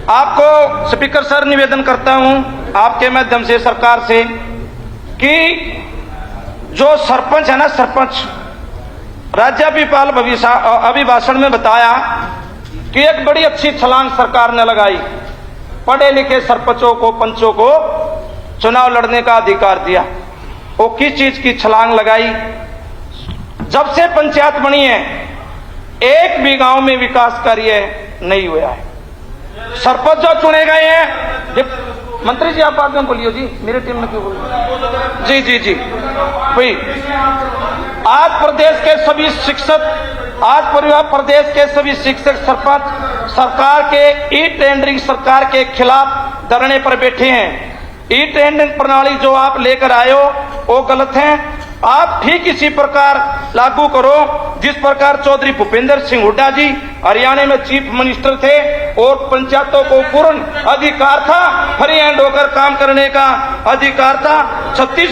आपको speaker sir निवेदन करता हूं आपके माध्यम से सरकार से कि जो सरपंच है ना, सरपंच राज्यपाल अभिभाषण में बताया कि एक बड़ी अच्छी छलांग सरकार ने लगाई, पढ़े लिखे सरपंचों को, पंचों को चुनाव लड़ने का अधिकार दिया। वो किस चीज की छलांग लगाई? जब से पंचायत बनी है एक भी गांव में विकास कार्य नहीं हुआ है। सरपंच जो चुने गए हैं, मंत्री जी आप बाद में बोलिए जी, मेरे टीम में क्यों बोल रहे? जी जी जी भाई, आज प्रदेश के सभी शिक्षक सरपंच सरकार के ई टेंडरिंग सरकार के खिलाफ धरने पर बैठे हैं। ई टेंडरिंग प्रणाली जो आप लेकर आए हो वो गलत है। आप ठीक इसी प्रकार लागू करो जिस प्रकार चौधरी भूपेंद्र सिंह हुड्डा जी हरियाणा में चीफ मिनिस्टर थे और पंचायतों को पूर्ण अधिकार था, फ्री हैंड होकर काम करने का अधिकार था। 36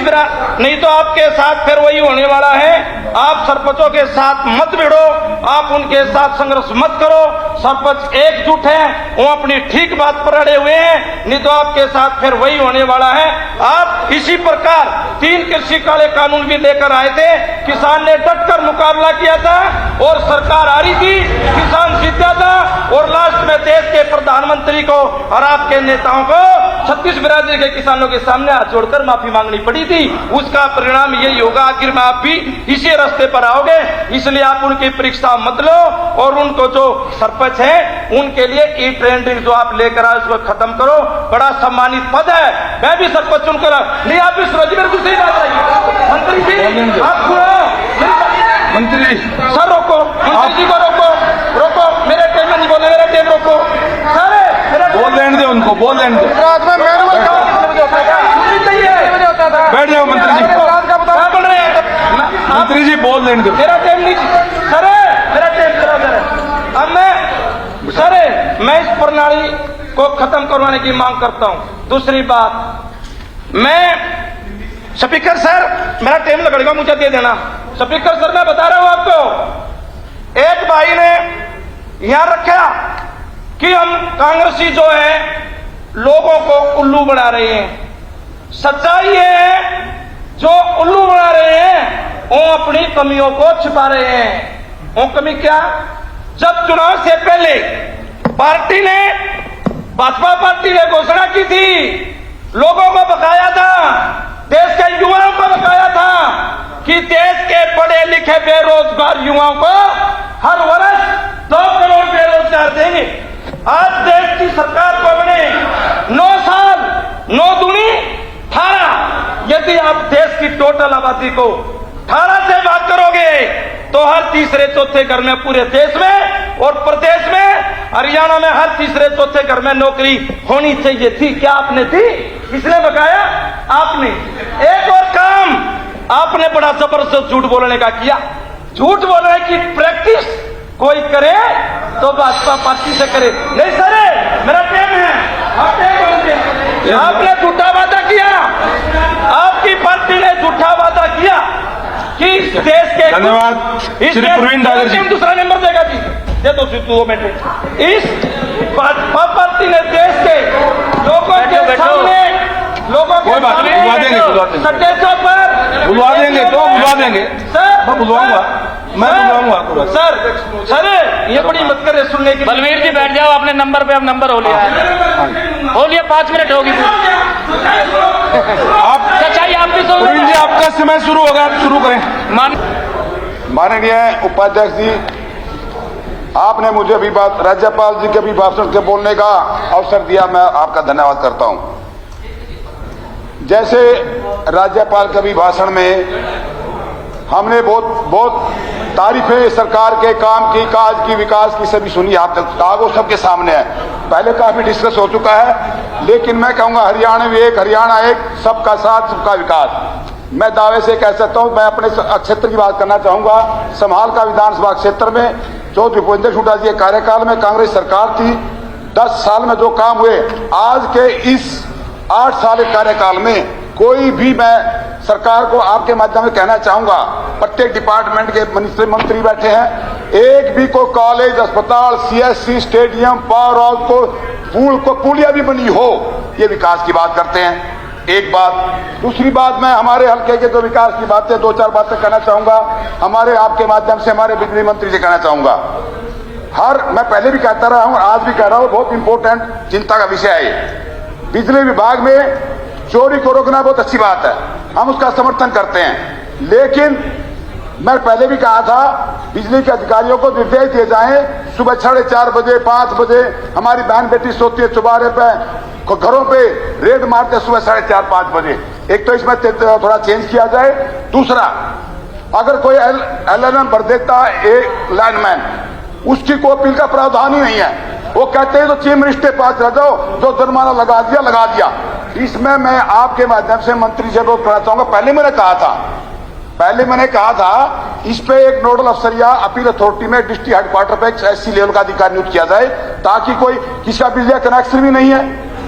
नहीं तो आपके साथ फिर वही होने वाला है। आप सरपंचों के साथ मत भिड़ो, आप उनके साथ संघर्ष मत करो। सरपंच एकजुट है, वो अपनी ठीक बात पर अड़े हुए हैं, नहीं तो आपके साथ फिर वही होने वाला है। आप इसी प्रकार 3 कृषि काले कानून भी लेकर आए थे, किसान ने डटकर मुकाबला किया था और सरकार आ रही थी, किसान जीता था और लास्ट में देश के प्रधानमंत्री को और आपके नेताओं को 36 बिरादरी के किसानों के सामने हाथ जोड़कर माफी मांगनी पड़ी थी। उसका परिणाम यही होगा, आखिर में आप भी इसी रास्ते पर आओगे। इसलिए आप उनकी परीक्षा मत लो और उनको जो सरपंच है उनके लिए ई टेंडरिंग जो आप लेकर आए उसको खत्म करो। बड़ा सम्मानित पद है, मैं भी सरपंच चुनकर नहीं, आप भी सही बात है। मंत्री जी आप मंत्री सर रोको, मंत्री जी को रोको, मेरे टेम में नहीं बोले, मेरा टेम रोको सर, बोल लेने दे उनको, बोल लेने दे। बैठ जाओ मंत्री जी, बोल रहे हैं मंत्री जी बोल लेने दो। मेरा टेम नहीं सर, मेरा टेम सर। अब मैं इस प्रणाली को खत्म करवाने की मांग करता हूं। दूसरी बात, मैं स्पीकर सर मेरा टेम लगेगा, मुझे दे देना। स्पीकर सर मैं बता रहा हूं आपको, एक भाई ने यहां रखा कि हम कांग्रेसी जो है लोगों को उल्लू बना रहे हैं। सच्चाई ये है जो उल्लू बना रहे हैं वो अपनी कमियों को छिपा रहे हैं। वो कमी क्या? जब चुनाव से पहले भाजपा पार्टी ने घोषणा की थी, लोगों को बकाया था, देश के युवाओं को बकाया था कि देश के पढ़े लिखे बेरोजगार युवाओं को हर वर्ष 2 करोड़ बेरोजगार देंगे। आज देश की सरकार को बने 9 साल, 9 दूनी 18। यदि आप देश की टोटल आबादी को 18 से बात करोगे तो हर तीसरे चौथे घर में पूरे देश में और प्रदेश में हरियाणा में हर तीसरे चौथे घर में नौकरी होनी चाहिए थी। क्या आपने दी? किसने बकाया? आपने। एक और काम आपने बड़ा जबरदस्त झूठ बोलने का किया। झूठ बोलने की प्रैक्टिस कोई करे तो भाजपा पार्टी से करे, नहीं सर मेरा टेम है। आपने झूठा वादा किया, आपकी पार्टी ने झूठा वादा किया कि इस देश के धन्यवाद श्री प्रवीण डागर जी। दूसरा नंबर देगा जी, दे दो 2 मिनट। इस भाजपा पार्टी ने देश के लोगों के सामने, लोगों के सामने स्टेजों पर बुलवा देंगे तो बुलवा देंगे सर, मैं बुलवाऊंगा सर ये बड़ी मत करे सुनने की। बलवीर जी बैठ जाओ, आपने नंबर पे अब नंबर हो लिया है, हो लिया 5 मिनट होगी। आप सच्चाई आप भी प्रवीण जी आपका समय शुरू होगा, आप शुरू करें। माननीय उपाध्यक्ष जी, आपने मुझे अभी राज्यपाल जी के अभिभाषण के बोलने का अवसर दिया, मैं आपका धन्यवाद करता हूं। जैसे राज्यपाल के अभिभाषण में हमने बहुत तारीफें सरकार के काम की, काज की, विकास की सभी सुनी, आप तक वो सबके सामने है। पहले काफी डिस्कस हो चुका है, लेकिन मैं कहूंगा हरियाणा एक, सबका साथ सबका विकास। मैं दावे से कह सकता हूं, मैं अपने क्षेत्र की बात करना चाहूंगा। सम्हाल का विधानसभा क्षेत्र में चौधरी भूपेंद्र हुड्डा जी के कार्यकाल में कांग्रेस सरकार थी, 10 साल में जो काम हुए, आज के इस 8 साल के कार्यकाल में कोई भी, मैं सरकार को आपके माध्यम से कहना चाहूंगा, प्रत्येक डिपार्टमेंट के मंत्री बैठे हैं, एक भी कोई कॉलेज, अस्पताल, सीएससी, स्टेडियम, पावर हाउस को पुलिया भी बनी हो, ये विकास की बात करते हैं। एक बात। दूसरी बात, मैं हमारे हल्के के जो विकास की बातें, दो चार बातें कहना चाहूंगा, हमारे आपके माध्यम से हमारे बिजली मंत्री से कहना चाहूंगा। मैं पहले भी कहता रहा हूं, आज भी कह रहा हूं, बहुत इंपॉर्टेंट चिंता का विषय है ये। बिजली विभाग में चोरी को रोकना बहुत अच्छी बात है, हम उसका समर्थन करते हैं, लेकिन मैं पहले भी कहा था, बिजली के अधिकारियों को निर्देश दिए जाएं, सुबह 4:30 बजे, 5 बजे हमारी बहन बेटी सोती है चौबारे पे, घरों पे रेड मारते सुबह 4:30 5 बजे। एक तो इसमें थोड़ा चेंज किया जाए। दूसरा, अगर कोई एलएनएम भर देता है एक लाइनमैन, उसकी कोई अपील का प्रावधान ही नहीं है। वो कहते हैं तो चीफ मिनिस्टर के पास रह जाओ, जो जुर्माना लगा दिया। इसमें मैं आपके माध्यम से मंत्री से अनुरोध करना चाहूंगा। पहले मैंने कहा था इस पे एक नोडल अफसर या अपील अथॉरिटी में डिस्ट्रिक्ट हेडक्वार्टर पे एक एससी लेवल का अधिकारी नियुक्त किया जाए, ताकि कोई किसी का बिजली कनेक्शन भी नहीं है,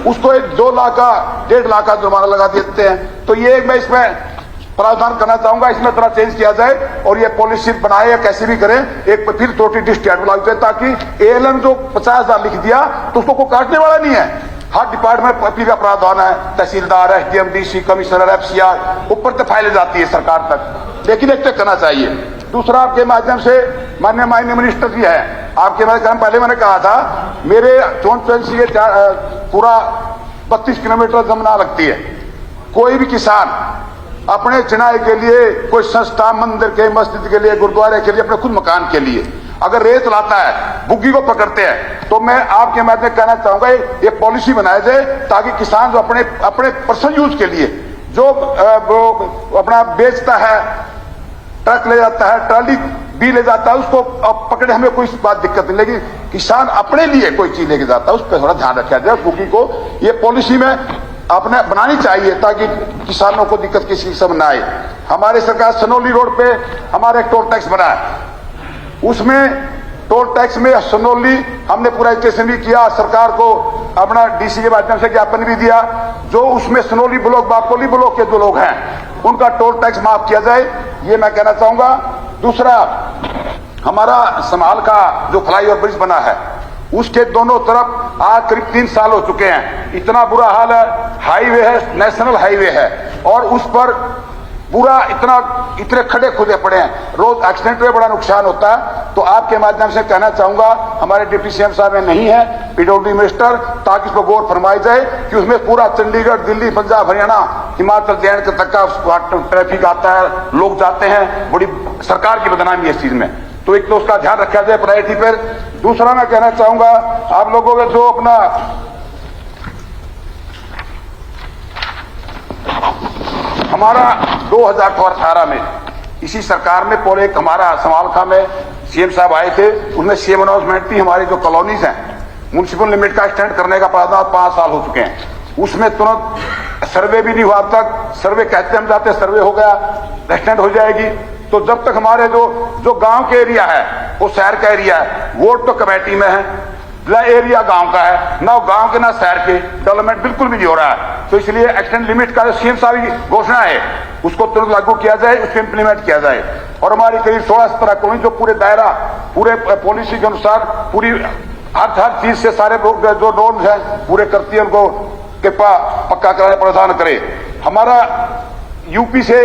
उसको 2 लाख का 1.5 लाख का जुर्माना लगा देते हैं। तो ये मैं इसमें प्रावधान करना चाहूंगा, इसमें थोड़ा चेंज किया जाए और ये पॉलिसी बनाए या कैसे भी करें, एक फिर छोटी डिस्ट्रिक्ट लागू करें, ताकि एएलएम जो 50,000 लिख दिया तो उसको कोई काटने वाला नहीं है। हर डिपार्टमेंट अपील का प्रावधान है, तहसीलदार, एसडीएम, डीसी, कमिश्नर, एफसीआर, ऊपर तक फाइलें जाती है सरकार तक, लेकिन एक तक करना चाहिए। दूसरा, आपके माध्यम से माननीय मिनिस्टर जी है, आपके माध्यम पहले मैंने कहा था, मेरे चौंसी के पूरा 32 किलोमीटर जमुना लगती है। कोई भी किसान अपने चिनाई के लिए, कोई संस्था, मंदिर के, मस्जिद के लिए, गुरुद्वारे के लिए, अपने खुद मकान के लिए अगर रेत लाता है, बुग्गी को पकड़ते हैं, तो मैं आपके माध्यम से कहना चाहूंगा ये पॉलिसी बनाया जाए, ताकि किसान जो अपने पर्सनल यूज के लिए जो वो अपना बेचता है, ट्रक ले जाता है, ट्राली भी ले जाता है, उसको पकड़े हमें कोई बात दिक्कत नहीं, लेकिन किसान अपने लिए कोई चीज लेके जाता है, उस पर थोड़ा ध्यान रखा जाए। बुग्गी को ये पॉलिसी में अपने बनानी चाहिए, ताकि किसानों को दिक्कत किसी किस्म ना आए। हमारे सरकार सनौली रोड पे हमारा एक टोल टैक्स बना है, उसमें टोल टैक्स में सनौली हमने पूरा स्टेशन भी किया, सरकार को अपना डीसी के माध्यम से ज्ञापन भी दिया, जो उसमें सनौली ब्लॉक, बापोली ब्लॉक के जो लोग हैं उनका टोल टैक्स माफ किया जाए, ये मैं कहना चाहूंगा। दूसरा, हमारा समाल का जो फ्लाईओवर ब्रिज बना है, उसके दोनों तरफ आज करीब 3 साल हो चुके हैं, इतना बुरा हाल है। हाईवे है, नेशनल हाईवे है, और उस पर पूरा इतने खड्डे खुदे पड़े हैं, रोज एक्सीडेंट में बड़ा नुकसान होता है। तो आपके माध्यम से कहना चाहूंगा, हमारे डिप्टी सीएम साहब में नहीं है पीडब्ल्यूडी मिनिस्टर, ताकि इस पर गौर फरमाई जाए कि उसमें पूरा चंडीगढ़, दिल्ली, पंजाब, हरियाणा, हिमाचल, जे&के तक का ट्रैफिक आता है, लोग जाते हैं, बड़ी सरकार की बदनामी है इस चीज में। तो एक तो उसका ध्यान रखा जाए प्रायोरिटी पर। दूसरा, मैं कहना चाहूंगा आप लोगों के जो अपना हमारा 2018 में इसी सरकार में पूरे एक हमारा समालखा में सीएम साहब आए थे, उसमें सीएम अनाउंसमेंट थी, हमारी जो कॉलोनीज हैं म्युनिसिपल लिमिट का एक्सटेंड करने का प्रावधान 5 साल हो चुके हैं, उसमें तुरंत सर्वे भी नहीं हुआ। अब तक सर्वे कहते हम जाते, सर्वे हो गया, एक्सटेंड हो जाएगी। तो जब तक हमारे जो गांव के एरिया है, वो शहर का एरिया है, वोट तो कमेटी में है, एरिया गांव का है, ना गांव के ना शहर के, डेवलपमेंट बिल्कुल भी नहीं हो रहा है। तो इसलिए एक्सटेंड लिमिट का जो सीएम साहब की घोषणा है, उसको तुरंत लागू किया जाए, उसको इंप्लीमेंट किया जाए। और हमारी करीब 16-17 कॉलोनी जो पूरे दायरा, पूरे पॉलिसी के अनुसार पूरी हर चीज से सारे जो नॉर्म्स हैं पूरे करती है, उनको पक्का कराने प्रावधान करे। हमारा यूपी से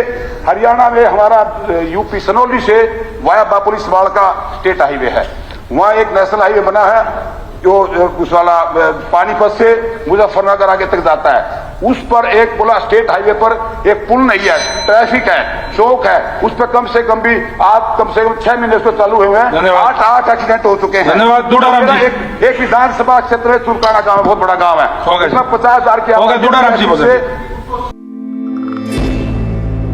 हरियाणा में, हमारा यूपी सनौली से वाया बापोली समाल का स्टेट हाईवे है, वहां एक नेशनल हाईवे बना है जो उस वाला पानीपत से मुजफ्फरनगर आगे तक जाता है। उस पर एक पूरा स्टेट हाईवे पर एक पुल नहीं है, ट्रैफिक है, चौक है, उस पर कम से कम भी आज कम से कम 6 महीने से चालू हुए हैं, 8 एक्सीडेंट हो चुके हैं। धन्यवाद। एक विधानसभा क्षेत्र में चुरकाना गांव बहुत बड़ा गांव है, इसमें 50,000 की